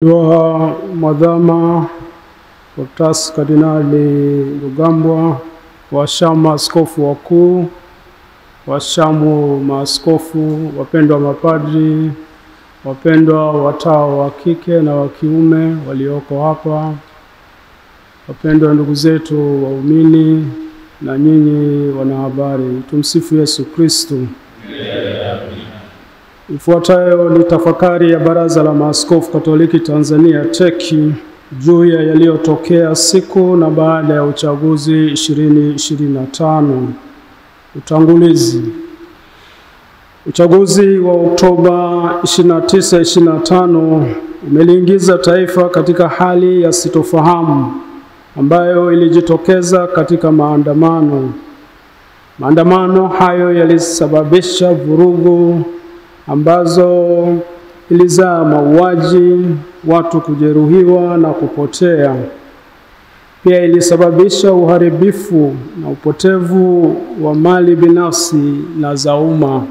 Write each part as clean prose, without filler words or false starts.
Dua Mwadhama Protas Kardinali Rugambwa, washamu askofu wakuu, washamu maaskofu, wapendwa mapadri, wapendwa watawa wa kike na wa kiume walioko hapa, wapendwa ndugu zetu waumini na nyinyi wanahabari, tumsifu Yesu Kristo. Ifuatayo ni tafakari ya Baraza la Maaskofu Katoliki Tanzania TEC juu ya yaliyotokea siku na baada ya uchaguzi 2025. Utangulizi. Uchaguzi wa Oktoba 29, 2025 umeliingiza taifa katika hali ya sitofahamu ambayo ilijitokeza katika maandamano. Maandamano hayo yalisababisha vurugu ambazo ilizaa mauaji, watu kujeruhiwa na kupotea. Pia ilisababisha uharibifu na upotevu wa mali binafsi na za umma.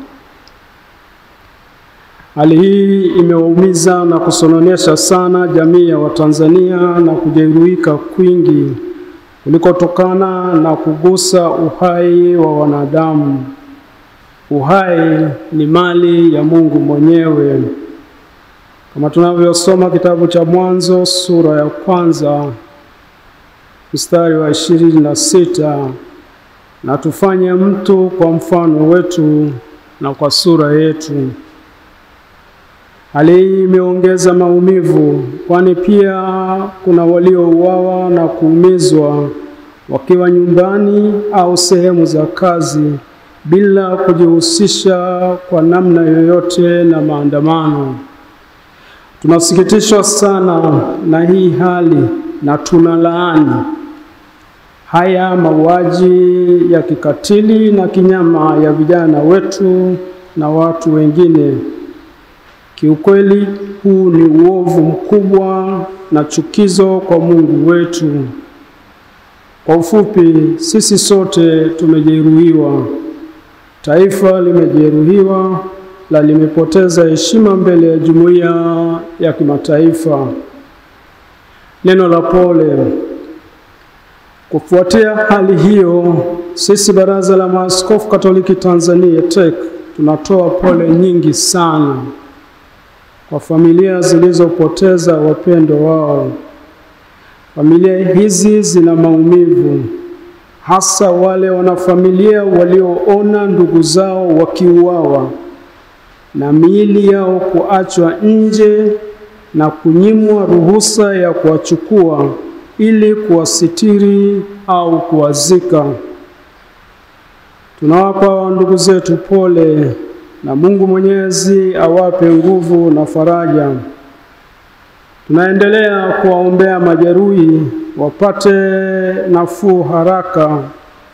Hali hii imewaumiza na kusononesha sana jamii ya Watanzania na kujeruhika kwingi kulikotokana na kugusa uhai wa wanadamu. Uhai ni mali ya Mungu mwenyewe. Kama tunavyosoma kitabu cha Mwanzo sura ya 1 mstari wa 26, na tufanye mtu kwa mfano wetu na kwa sura yetu. Hali hii imeongeza maumivu, kwani pia kuna waliouawa na kuumizwa wakiwa nyumbani au sehemu za kazi bila kujihusisha kwa namna yoyote na maandamano. Tunasikitishwa sana na hii hali na tunalaani haya mauaji ya kikatili na kinyama ya vijana wetu na watu wengine. Kiukweli huu ni uovu mkubwa na chukizo kwa Mungu wetu. Kwa ufupi, sisi sote tumejeruhiwa. Taifa limejeruhiwa na limepoteza heshima mbele ya jumuiya ya kimataifa. Neno la pole. Kufuatia hali hiyo, sisi Baraza la Maaskofu Katoliki Tanzania TEC tunatoa pole nyingi sana kwa familia zilizopoteza wapendwa wao. Familia hizi zina maumivu, hasa wale wanafamilia walioona ndugu zao wakiuawa na miili yao kuachwa nje na kunyimwa ruhusa ya kuwachukua ili kuwasitiri au kuwazika. Tunawapa ndugu zetu pole na Mungu Mwenyezi awape nguvu na faraja. Tunaendelea kuwaombea majeruhi wapate nafuu haraka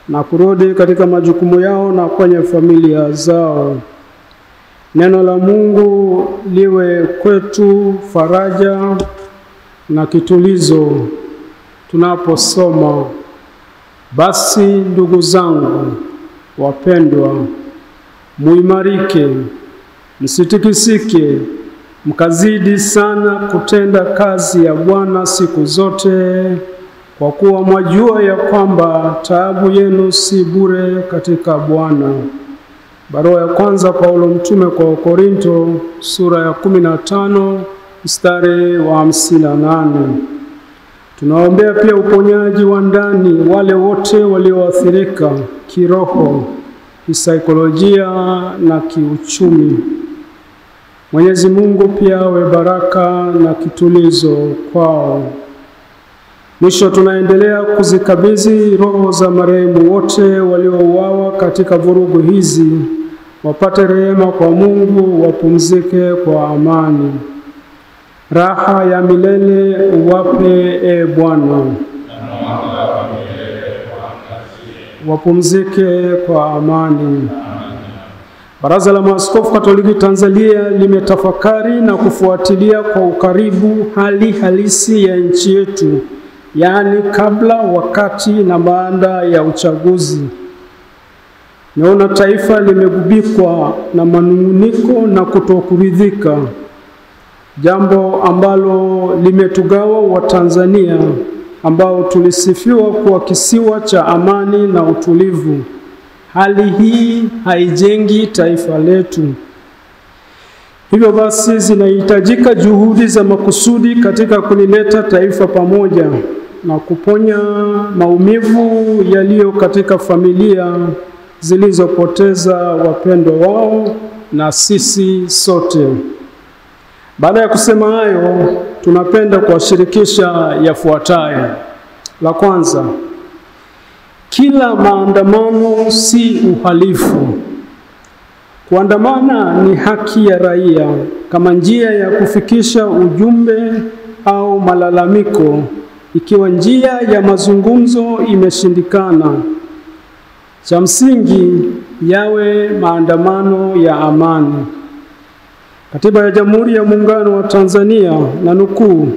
na kurudi katika majukumu yao na kwenye familia zao. Neno la Mungu liwe kwetu faraja na kitulizo tunaposoma. Basi ndugu zangu wapendwa, muimarike, msitikisike, mkazidi sana kutenda kazi ya Bwana siku zote, kwa kuwa mwajua ya kwamba taabu yenu si bure katika Bwana. Barua ya kwanza Paulo mtume kwa Wakorinto sura ya 15 mstari wa 58. Tunaombea pia uponyaji wa ndani wale wote walioathirika kiroho, kisaikolojia na kiuchumi. Mwenyezi Mungu pia awe baraka na kitulizo kwao. Mwisho, tunaendelea kuzikabidhi roho za marehemu wote waliouawa katika vurugu hizi, wapate rehema kwa Mungu, wapumzike kwa amani. Raha ya milele uwape, e Bwana. Wapumzike kwa amani. Baraza la Maaskofu Katoliki Tanzania limetafakari na kufuatilia kwa ukaribu hali halisi ya nchi yetu, yaani kabla, wakati na baada ya uchaguzi. Naona taifa limegubikwa na manunguniko na kutokuridhika. jambo ambalo limetugawa Watanzania ambao tulisifiwa kuwa kisiwa cha amani na utulivu. Hali hii haijengi taifa letu. Hivyo basi zinahitajika juhudi za makusudi katika kulileta taifa pamoja na kuponya maumivu yaliyo katika familia zilizopoteza wapendwa wao na sisi sote. Baada ya kusema hayo, tunapenda kuwashirikisha yafuatayo. La kwanza, kila maandamano si uhalifu. Kuandamana ni haki ya raia kama njia ya kufikisha ujumbe au malalamiko, ikiwa njia ya mazungumzo imeshindikana. Cha msingi yawe maandamano ya amani. Katiba ya Jamhuri ya Muungano wa Tanzania, na nukuu,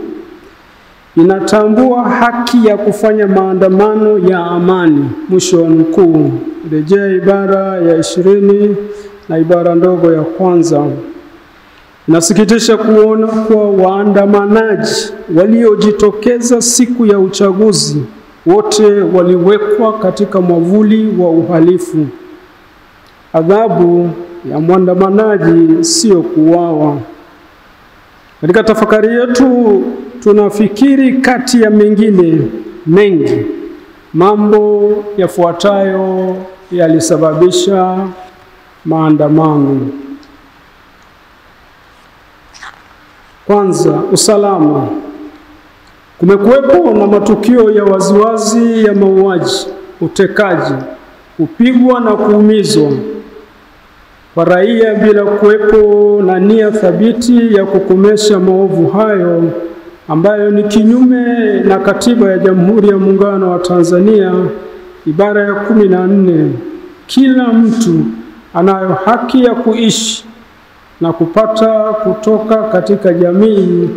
inatambua haki ya kufanya maandamano ya amani, mwisho wa nukuu. Rejea ibara ya 20 na ibara ndogo ya kwanza. Inasikitisha kuona kuwa waandamanaji waliojitokeza siku ya uchaguzi wote waliwekwa katika mwavuli wa uhalifu. Adhabu ya mwandamanaji sio kuuawa. Katika tafakari yetu tunafikiri kati ya mengine mengi mambo yafuatayo yalisababisha maandamano. Kwanza, usalama. Kumekuwepo na matukio ya waziwazi ya mauaji, utekaji, kupigwa na kuumizwa kwa raia bila kuwepo na nia thabiti ya kukomesha maovu hayo, ambayo ni kinyume na Katiba ya Jamhuri ya Muungano wa Tanzania ibara ya 14. Kila mtu anayo haki ya kuishi na kupata kutoka katika jamii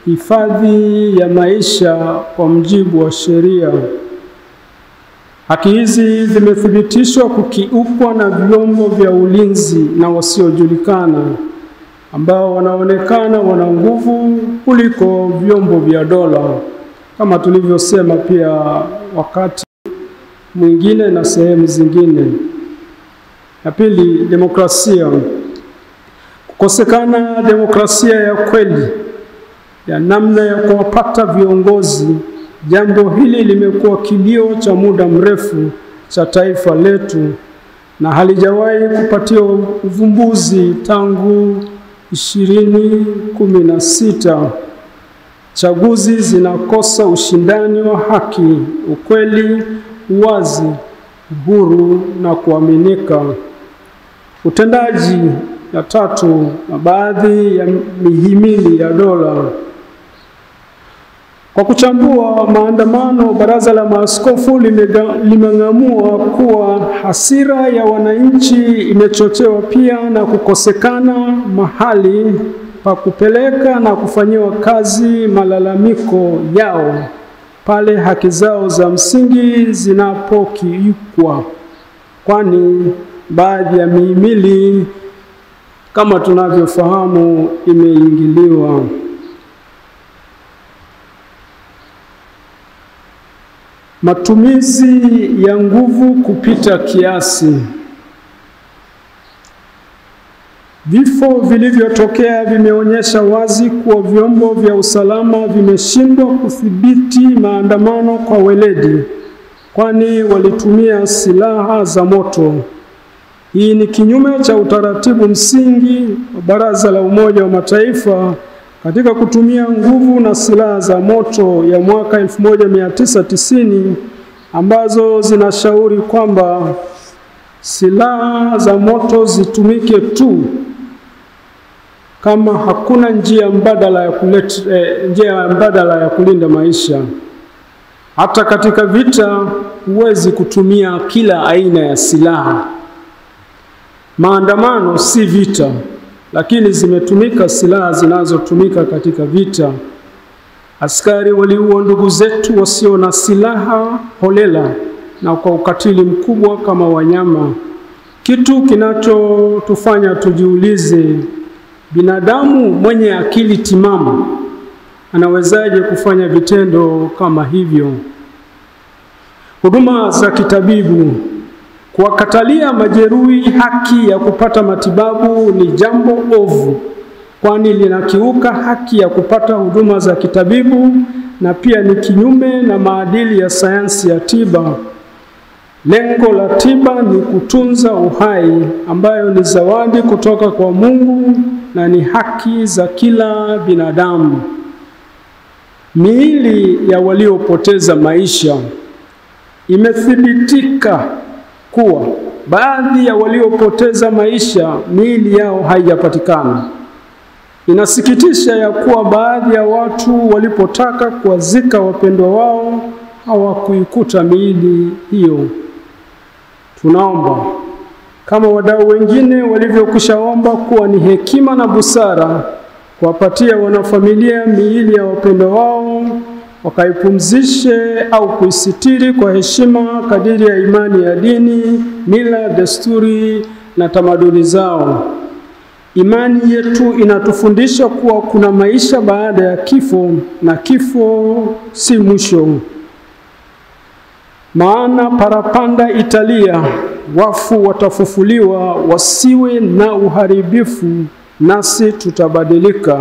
hifadhi ya maisha kwa mujibu wa sheria. Haki hizi zimethibitishwa kukiukwa na vyombo vya ulinzi na wasiojulikana ambao wanaonekana wana nguvu kuliko vyombo vya dola, kama tulivyosema pia wakati mwingine na sehemu zingine. Ya pili, demokrasia. Kukosekana demokrasia ya kweli ya namna ya kuwapata viongozi. Jambo hili limekuwa kilio cha muda mrefu cha taifa letu na halijawahi kupatiwa uvumbuzi tangu 2016. Chaguzi zinakosa ushindani wa haki, ukweli, uwazi, uhuru na kuaminika. Utendaji. Ya tatu, na baadhi ya mihimili ya dola. Kwa kuchambua maandamano, Baraza la Maaskofu limeng'amua kuwa hasira ya wananchi imechochewa pia na kukosekana mahali pa kupeleka na kufanyiwa kazi malalamiko yao pale haki zao za msingi zinapokiukwa, kwani baadhi ya mihimili kama tunavyofahamu imeingiliwa. Matumizi ya nguvu kupita kiasi. Vifo vilivyotokea vimeonyesha wazi kuwa vyombo vya usalama vimeshindwa kudhibiti maandamano kwa weledi, kwani walitumia silaha za moto. Hii ni kinyume cha utaratibu msingi wa Baraza la Umoja wa Mataifa katika kutumia nguvu na silaha za moto ya mwaka 1990 ambazo zinashauri kwamba silaha za moto zitumike tu kama hakuna njia mbadala ya kulinda maisha. Hata katika vita huwezi kutumia kila aina ya silaha. Maandamano si vita, lakini zimetumika silaha zinazotumika katika vita. Askari waliua ndugu zetu wasio na silaha holela na kwa ukatili mkubwa kama wanyama. Kitu kinachotufanya tujiulize Binadamu mwenye akili timamu anawezaje kufanya vitendo kama hivyo? Huduma za kitabibu. Kuwakatalia majeruhi haki ya kupata matibabu ni jambo ovu, kwani linakiuka haki ya kupata huduma za kitabibu na pia ni kinyume na maadili ya sayansi ya tiba. Lengo la tiba ni kutunza uhai, ambayo ni zawadi kutoka kwa Mungu na ni haki za kila binadamu. Miili ya waliopoteza maisha. Imethibitika kuwa baadhi ya waliopoteza maisha miili yao haijapatikana. Inasikitisha ya kuwa baadhi ya watu walipotaka kuwazika wapendwa wao hawakuikuta miili hiyo. Tunaomba kama wadau wengine walivyokwishaomba kuwa ni hekima na busara kuwapatia wanafamilia miili ya wapendwa wao, wakaipumzishe au kuisitiri kwa heshima kadiri ya imani ya dini, mila, desturi na tamaduni zao. Imani yetu inatufundisha kuwa kuna maisha baada ya kifo na kifo si mwisho. Maana parapanda italia, wafu watafufuliwa, wasiwe na uharibifu, nasi tutabadilika.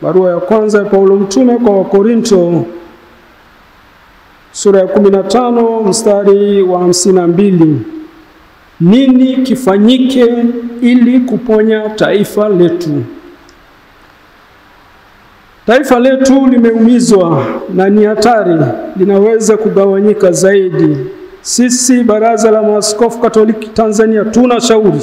Barua ya kwanza ya Paulo mtume kwa Wakorinto, sura ya 15 mstari wa 52. Nini kifanyike ili kuponya taifa letu? Taifa letu limeumizwa na ni hatari, linaweza kugawanyika zaidi. Sisi Baraza la Maaskofu Katoliki Tanzania tunashauri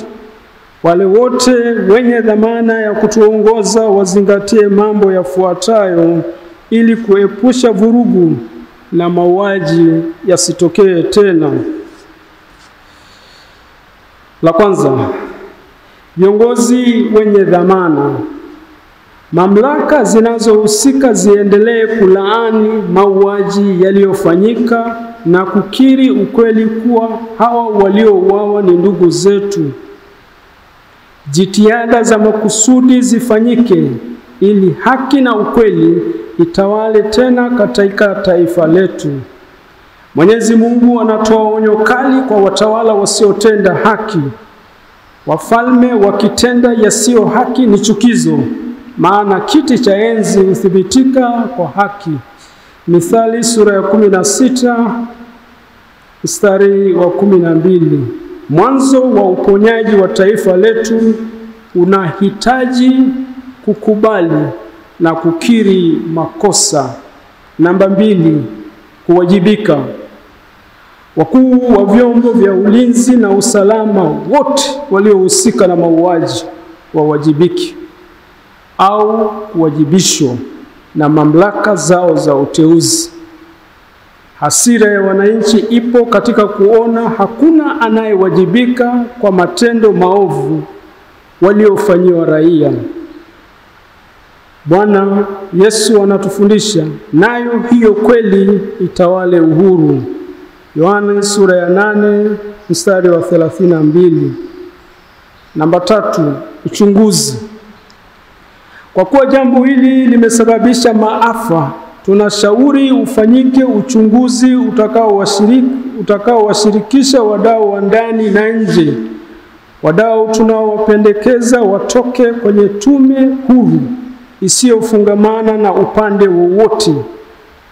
wale wote wenye dhamana ya kutuongoza wazingatie mambo yafuatayo ili kuepusha vurugu na mauaji yasitokee tena. La kwanza, viongozi wenye dhamana. Mamlaka zinazohusika ziendelee kulaani mauaji yaliyofanyika na kukiri ukweli kuwa hawa waliouawa ni ndugu zetu. Jitihada za makusudi zifanyike ili haki na ukweli itawale tena katika taifa letu. Mwenyezi Mungu anatoa onyo kali kwa watawala wasiotenda haki. Wafalme wakitenda yasiyo haki ni chukizo, maana kiti cha enzi huthibitika kwa haki. Mithali sura ya 16 mstari wa 12. Mwanzo wa uponyaji wa taifa letu unahitaji kukubali na kukiri makosa. Namba 2, kuwajibika. Wakuu wa vyombo vya ulinzi na usalama wote waliohusika na mauaji wawajibiki au kuwajibishwa na mamlaka zao za uteuzi. Hasira ya wananchi ipo katika kuona hakuna anayewajibika kwa matendo maovu waliofanyiwa raia. Bwana Yesu anatufundisha, nayo hiyo kweli itawale uhuru. Yohana sura ya 8 mstari wa 32. Namba 3, uchunguzi. Kwa kuwa jambo hili limesababisha maafa, tunashauri ufanyike uchunguzi utakaowashirikisha wadau wa ndani na nje. Wadau tunaowapendekeza watoke kwenye tume huru isiyofungamana na upande wowote,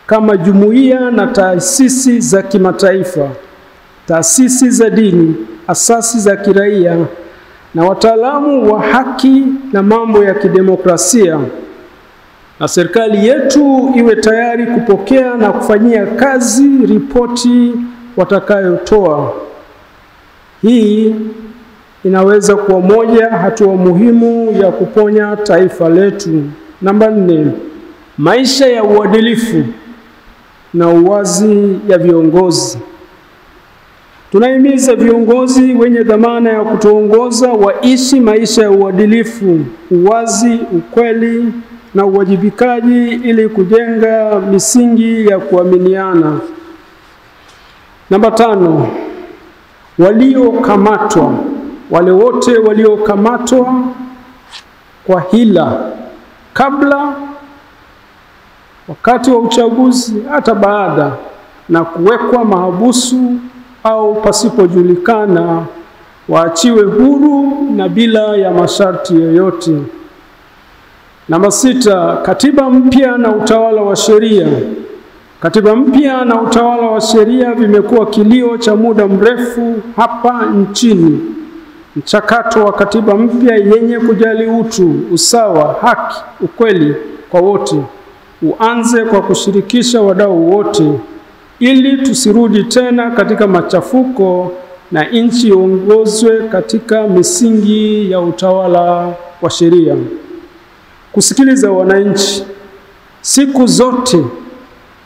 kama jumuiya na taasisi za kimataifa, taasisi za dini, asasi za kiraia na wataalamu wa haki na mambo ya kidemokrasia. Na serikali yetu iwe tayari kupokea na kufanyia kazi ripoti watakayotoa. Hii inaweza kuwa moja hatua muhimu ya kuponya taifa letu. Namba 4, maisha ya uadilifu na uwazi ya viongozi. Tunahimiza viongozi wenye dhamana ya kutuongoza waishi maisha ya uadilifu, uwazi, ukweli na uwajibikaji ili kujenga misingi ya kuaminiana. Namba 5, waliokamatwa. Wale wote waliokamatwa kwa hila kabla, wakati wa uchaguzi, hata baada, na kuwekwa mahabusu au pasipojulikana, waachiwe huru na bila ya masharti yoyote. Namba 6, katiba mpya na utawala wa sheria. Katiba mpya na utawala wa sheria vimekuwa kilio cha muda mrefu hapa nchini. Mchakato wa katiba mpya yenye kujali utu, usawa, haki, ukweli kwa wote uanze kwa kushirikisha wadau wote, ili tusirudi tena katika machafuko na nchi iongozwe katika misingi ya utawala wa sheria. Kusikiliza wananchi. Siku zote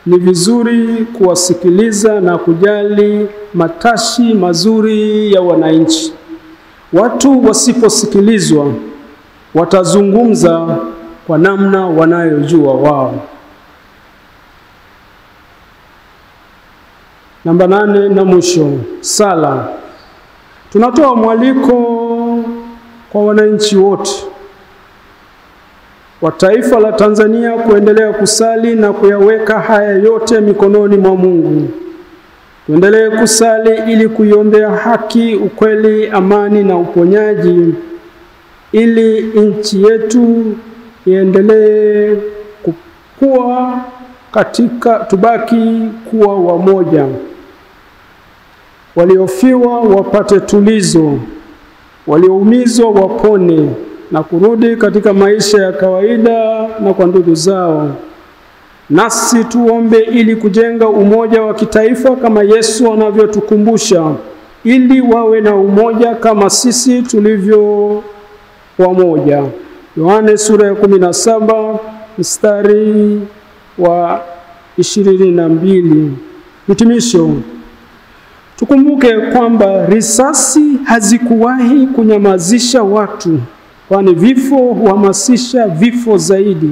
ni vizuri kuwasikiliza na kujali matashi mazuri ya wananchi. Watu wasiposikilizwa watazungumza kwa namna wanayojua wao. Namba 8 na mwisho, sala. Tunatoa mwaliko kwa wananchi wote wa taifa la Tanzania kuendelea kusali na kuyaweka haya yote mikononi mwa Mungu. Tuendelee kusali ili kuiombea haki, ukweli, amani na uponyaji, ili nchi yetu iendelee kukua tubaki kuwa wamoja. Waliofiwa wapate tulizo, walioumizwa wapone na kurudi katika maisha ya kawaida na kwa ndugu zao. Nasi tuombe ili kujenga umoja wa kitaifa kama Yesu anavyotukumbusha, ili wawe na umoja kama sisi tulivyo wamoja. Yohane sura ya 17 mstari wa 22. Hitimisho. Tukumbuke kwamba risasi hazikuwahi kunyamazisha watu, kwani vifo huhamasisha vifo zaidi.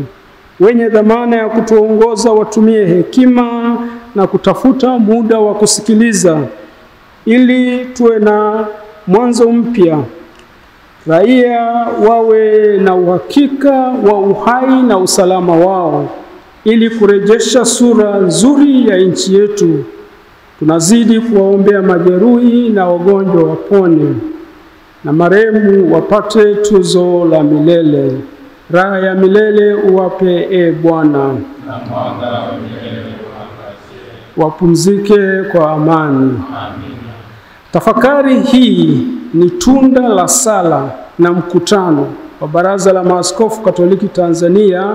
Wenye dhamana ya kutuongoza watumie hekima na kutafuta muda wa kusikiliza, ili tuwe na mwanzo mpya. Raia wawe na uhakika wa uhai na usalama wao, ili kurejesha sura nzuri ya nchi yetu. Tunazidi kuwaombea majeruhi na wagonjwa wapone, na marehemu wapate tuzo la milele. Raha ya milele uwape, Bwana. Wapumzike kwa amani. Tafakari hii ni tunda la sala na mkutano wa Baraza la Maaskofu Katoliki Tanzania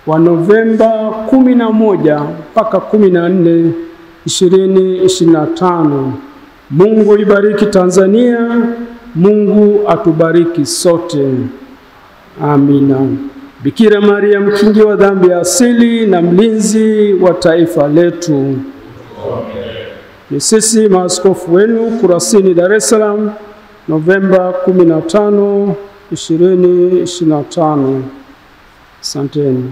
wa Novemba 11 mpaka 14, 2025. Mungu ibariki Tanzania. Mungu atubariki sote. Amina. Bikira Maria, mkingi wa dhambi ya asili na mlinzi wa taifa letu. Ni sisi maaskofu wenu Kurasini, Dar es Salaam, Novemba 15, 2025. Asanteni.